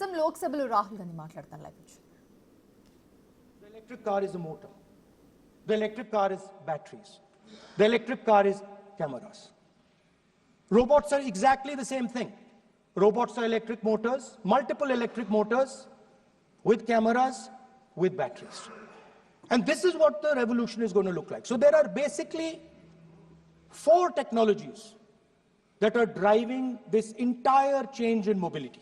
Some Loksabha Rahul Gandhi మాట్లాడతాను live. The electric car is a motor. The electric car is batteries. The electric car is cameras. Robots are exactly the same thing. Robots are electric motors, multiple electric motors with cameras, with batteries. And this is what the revolution is going to look like. So there are basically 4 technologies that are driving this entire change in mobility.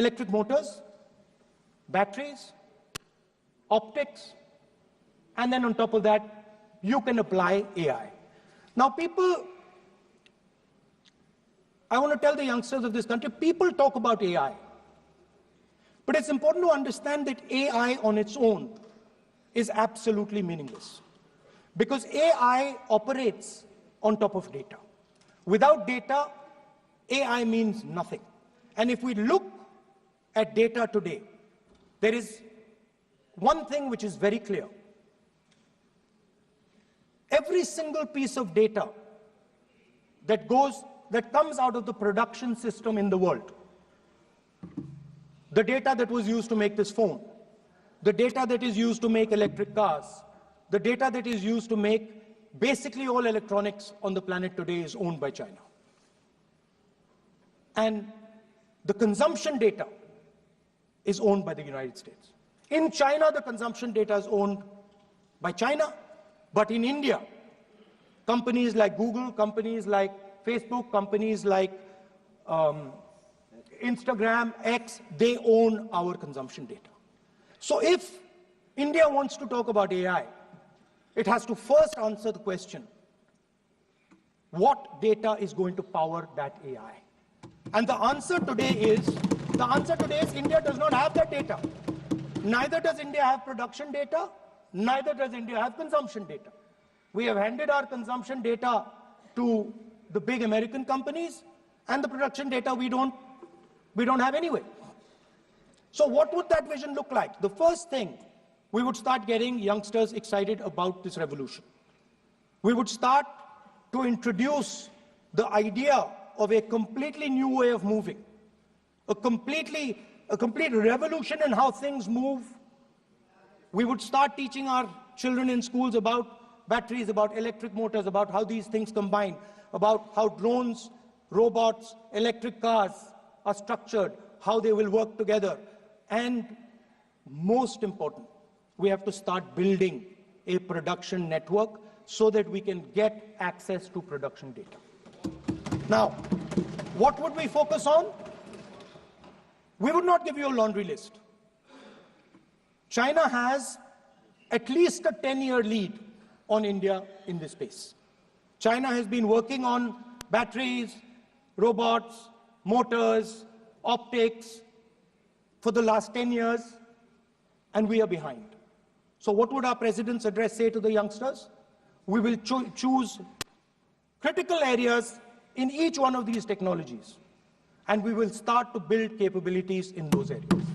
Electric motors, batteries, optics, and then on top of that, you can apply AI. Now people, I want to tell the youngsters of this country, people talk about AI. But it's important to understand that AI on its own is absolutely meaningless. Because AI operates on top of data. Without data, AI means nothing. And if we look at data today, there is one thing which is very clear. Every single piece of data that comes out of the production system in the world, the data that was used to make this phone, the data that is used to make electric cars, the data that is used to make basically all electronics on the planet today is owned by China. And the consumption data is owned by the United States. In China, the consumption data is owned by China, but in India, companies like Google, companies like Facebook, companies like Instagram, X, they own our consumption data. So if India wants to talk about AI, it has to first answer the question, what data is going to power that AI? And the answer today is India does not have that data. Neither does India have production data, neither does India have consumption data. We have handed our consumption data to the big American companies, and the production data we don't have anyway. So what would that vision look like? The first thing, we would start getting youngsters excited about this revolution. We would start to introduce the idea of a completely new way of moving, a complete revolution in how things move. We would start teaching our children in schools about batteries, about electric motors, about how these things combine, about how drones, robots, electric cars are structured, how they will work together. And most important, we have to start building a production network so that we can get access to production data. Now, what would we focus on? We would not give you a laundry list. China has at least a 10-year lead on India in this space. China has been working on batteries, robots, motors, optics for the last 10 years, and we are behind. So what would our president's address say to the youngsters? We will choose critical areas in each one of these technologies, and we will start to build capabilities in those areas.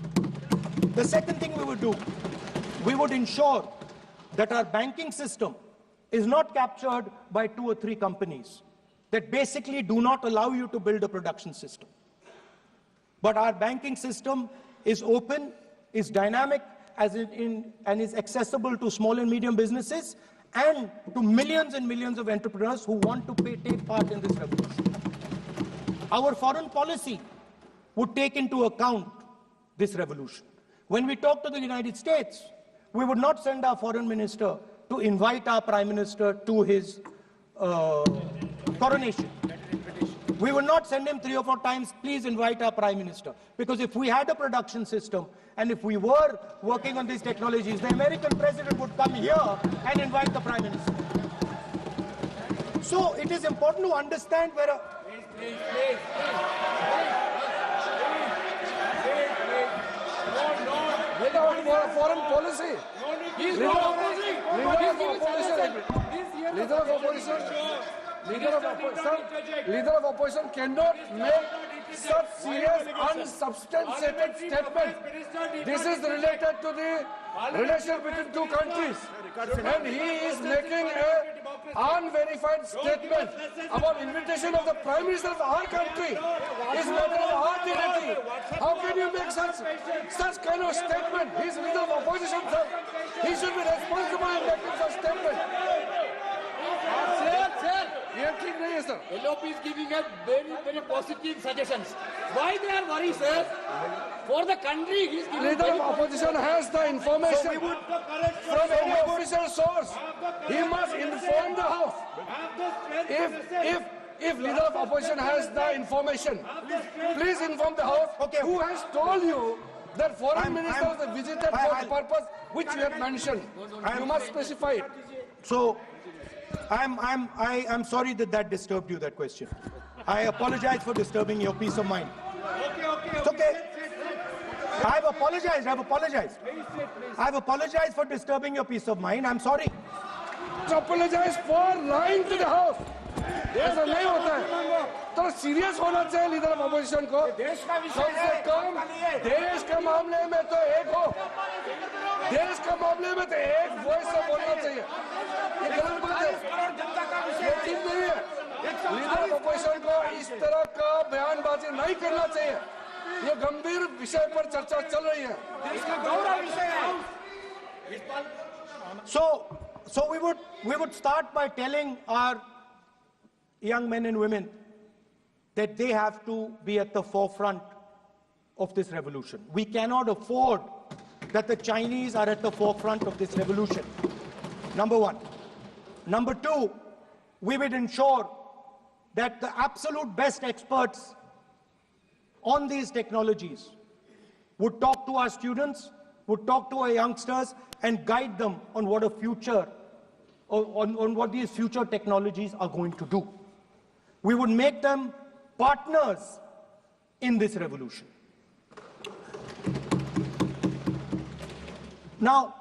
The second thing we would do, we would ensure that our banking system is not captured by 2 or 3 companies that basically do not allow you to build a production system. But our banking system is open, is dynamic, and is accessible to small and medium businesses and to millions and millions of entrepreneurs who want to take part in this revolution. Our foreign policy would take into account this revolution. When we talk to the United States, we would not send our foreign minister to invite our prime minister to his coronation. We will not send him 3 or 4 times, please invite our prime minister. Because if we had a production system and if we were working on these technologies, the American president would come here and invite the prime minister. So it is important to understand where a... Please. Without foreign policy. Leader of opposition cannot make such serious, unsubstantiated statement. This is related to the relation between two countries. And he is making an unverified statement about invitation of the Prime Minister of our country. It's matter of our dignity. How can you make such kind of statement? He's leader of opposition, sir. He should be responsible in making such statement. Sir, LOP is giving us very positive suggestions. Why they are worried, sir? For the country, he is giving. Leader of opposition has the information from any official source. He must inform the House. If leader of opposition has the information, please inform the House. Okay. Who has told you that foreign ministers visited for the purpose which you have mentioned? You must specify it. So, I'm sorry that disturbed you, that question. I apologize for disturbing your peace of mind. It's okay. I've apologized. I've apologized for disturbing your peace of mind. I'm sorry. Apologize for lying to the House. ऐसा नहीं होता है. तो serious होना चाहिए leader of opposition को. कम से कम देश के मामले में तो एक हो. देश के मामले में तो एक वॉइस से बोलना चाहिए. ये गलत बात है. ये ठीक नहीं है. लीडर ऑफ अपोजिशन को इस तरह का बयानबाजी नहीं करना चाहिए. ये गंभीर विषय पर चर्चा चल रही है. So we would start by telling our young men and women that they have to be at the forefront of this revolution. We cannot afford that the Chinese are at the forefront of this revolution. Number one. Number two, we would ensure that the absolute best experts on these technologies would talk to our students, would talk to our youngsters and guide them on what a future, on what these future technologies are going to do. We would make them partners in this revolution. Now,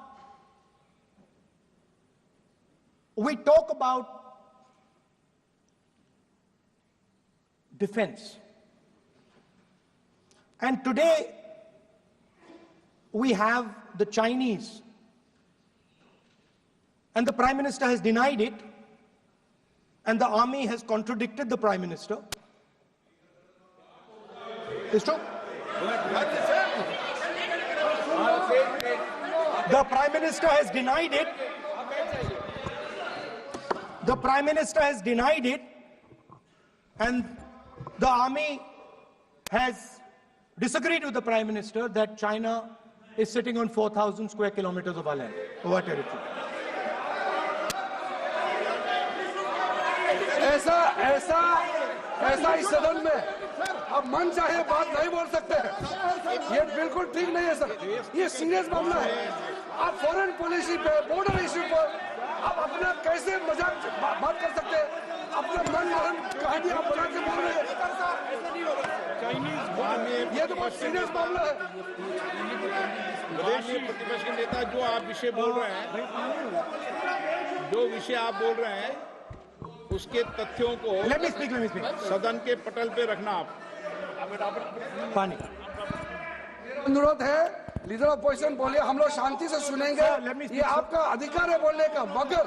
we talk about defense. And today, we have the Chinese. And the Prime Minister has denied it. And the army has contradicted the Prime Minister. It's true. The Prime Minister has denied it. The Prime Minister has denied it. And the army has disagreed with the Prime Minister that China is sitting on 4,000 square kilometers of our land, of our territory. ऐसा इस सदन में अब मन चाहे बात नहीं बोल सकते हैं. ये बिल्कुल ठीक नहीं है सर. ये सीरियस मामला है. आप फॉरेन पॉलिसी पे, बॉर्डर इश्यू पर आप अपना कैसे मजाक बात कर सकते हैं? अपना मन मरण कहानी आप बना के बोल रहे हैं. ये तो बहुत सीरियस मामला है. विदेशी प्रतिपक्ष के नेता जो आप विषय बोल रहे हैं, उसके तथ्यों को सदन के पटल पे रखना. आप पानी अनुरोध है, लीडर ऑफ अपोजिशन बोलिए, हम लोग शांति से सुनेंगे. ये आपका अधिकार है बोलने का, मगर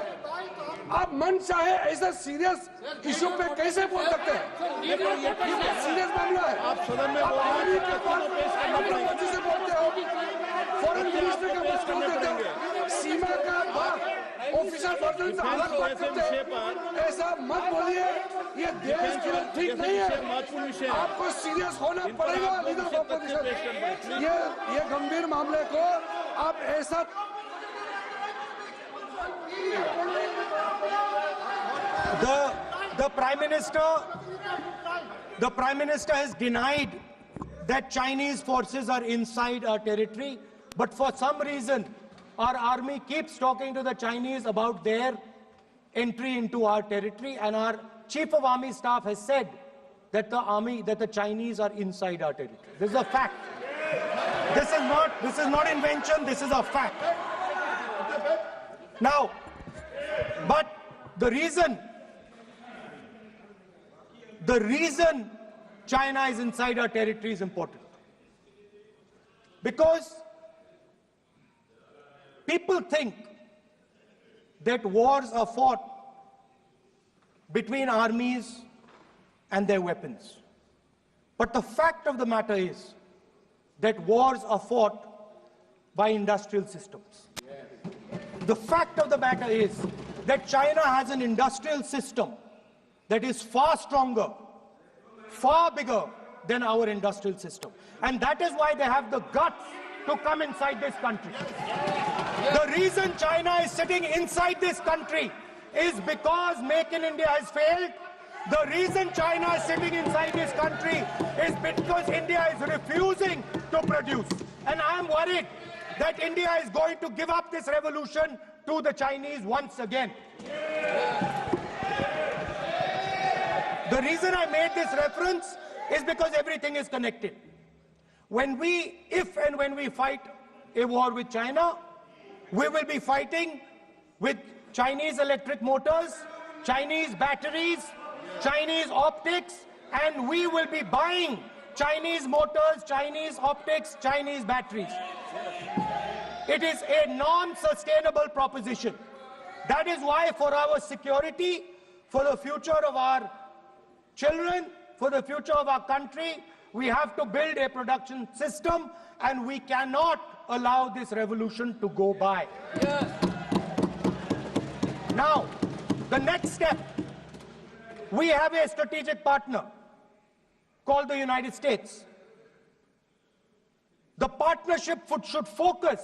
आप मन चाहे ऐसा सीरियस इशू पे कैसे बोल सकते हैं? ये सीरियस मामला है. आप सदन में अपनी मर्जी से बोलते हो. फॉरेन मिनिस्टर का बात बोल देते हो. सीमा का बात ऑफिशियल पर्सन से अलग बात करते हैं. ऐसा मत बोलिए. ये देश के लिए ठीक नहीं है. आपको सीरियस होना पड़ेगा लीडर ऑफ अपोजिशन. ये गंभीर मामले को आप ऐसा The Prime Minister has denied that Chinese forces are inside our territory, but for some reason our army keeps talking to the Chinese about their entry into our territory, and our Chief of Army Staff has said that the Chinese are inside our territory. This is a fact. This is not invention, this is a fact. Now, but the reason China is inside our territory is important. Because people think that wars are fought between armies and their weapons. But the fact of the matter is that wars are fought by industrial systems. The fact of the matter is that China has an industrial system that is far stronger, far bigger than our industrial system. And that is why they have the guts to come inside this country. The reason China is sitting inside this country is because Make in India has failed. The reason China is sitting inside this country is because India is refusing to produce. And I am worried that India is going to give up this revolution to the Chinese once again. The reason I made this reference is because everything is connected. If and when we fight a war with China, we will be fighting with Chinese electric motors, Chinese batteries, Chinese optics, and we will be buying Chinese motors, Chinese optics, Chinese batteries. It is a non-sustainable proposition. That is why for our security, for the future of our children, for the future of our country, we have to build a production system, and we cannot allow this revolution to go by. Yes. Now, the next step, we have a strategic partner called the United States. The partnership should focus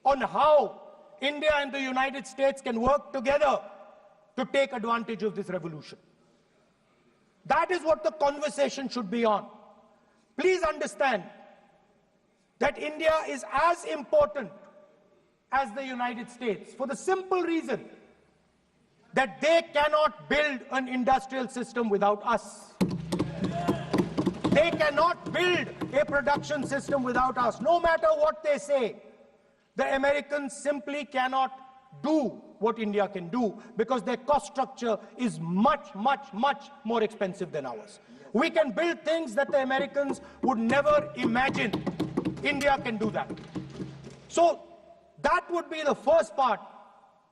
on how India and the United States can work together to take advantage of this revolution. That is what the conversation should be on. Please understand that India is as important as the United States for the simple reason that they cannot build an industrial system without us. They cannot build a production system without us. No matter what they say, the Americans simply cannot do what India can do because their cost structure is much, much, much more expensive than ours. We can build things that the Americans would never imagine. India can do that. So that would be the first part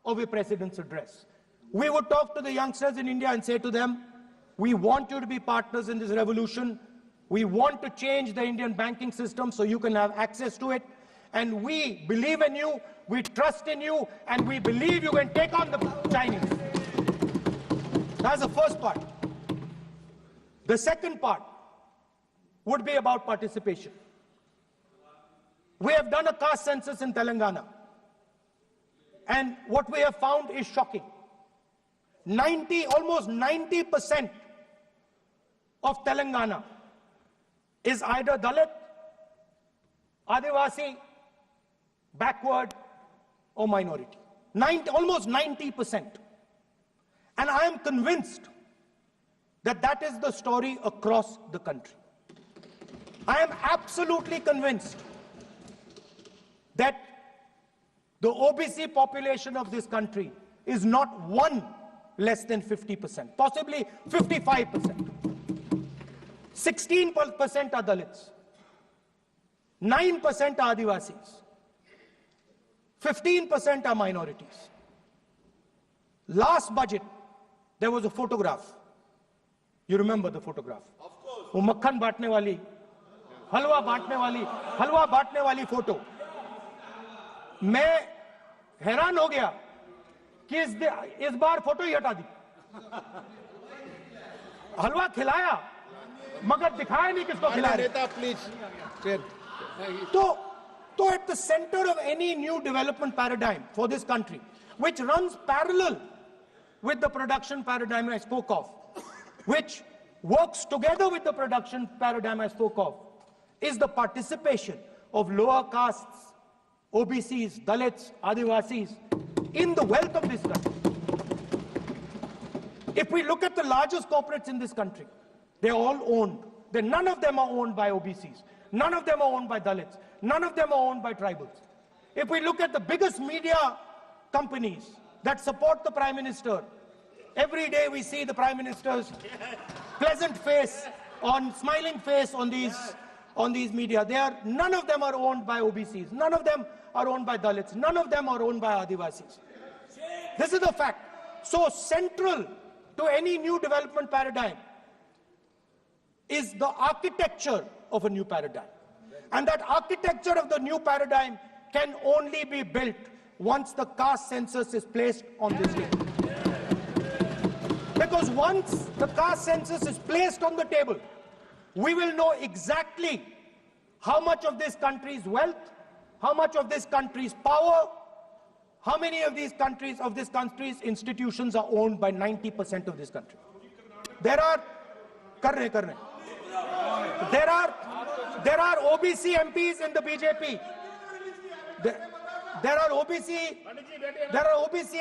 of a president's address. We would talk to the youngsters in India and say to them, we want you to be partners in this revolution. We want to change the Indian banking system so you can have access to it. And we believe in you, we trust in you, and we believe you can take on the Chinese. That's the first part. The second part would be about participation. We have done a caste census in Telangana. And what we have found is shocking. Almost 90% of Telangana is either Dalit, Adivasi, backward, or minority. Almost 90%. And I am convinced that that is the story across the country. I am absolutely convinced that the OBC population of this country is not one less than 50%, possibly 55%. 16% are Dalits, 9% are Adivasis, 15% are minorities. Last budget, there was a photograph. You remember the photograph? Of course. वो मक्खन बांटने वाली, हलवा बांटने वाली photo. मैं हैरान हो गया कि इस बार फोटो ही हटा दी. हलवा खिलाया मगर दिखाया नहीं किसको खिला रहे. तो at the center of any new development paradigm for this country, which runs parallel with the production paradigm I spoke of, which works together with the production paradigm I spoke of, is the participation of lower castes, OBCs, Dalits, Adivasis in the wealth of this country. If we look at the largest corporates in this country, they're all owned. None of them are owned by OBCs. None of them are owned by Dalits. None of them are owned by tribals. If we look at the biggest media companies that support the Prime Minister, every day we see the Prime Minister's pleasant face on smiling face on these media. None of them are owned by OBCs. None of them are owned by Dalits. None of them are owned by Adivasis. This is the fact. So central to any new development paradigm is the architecture of a new paradigm. And that architecture of the new paradigm can only be built once the caste census is placed on this table. Because once the caste census is placed on the table, we will know exactly how much of this country's wealth, how much of this country's power, how many of this country's institutions are owned by 90% of this country. There are OBC MPs in the BJP. There are OBC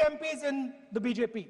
MPs in the BJP.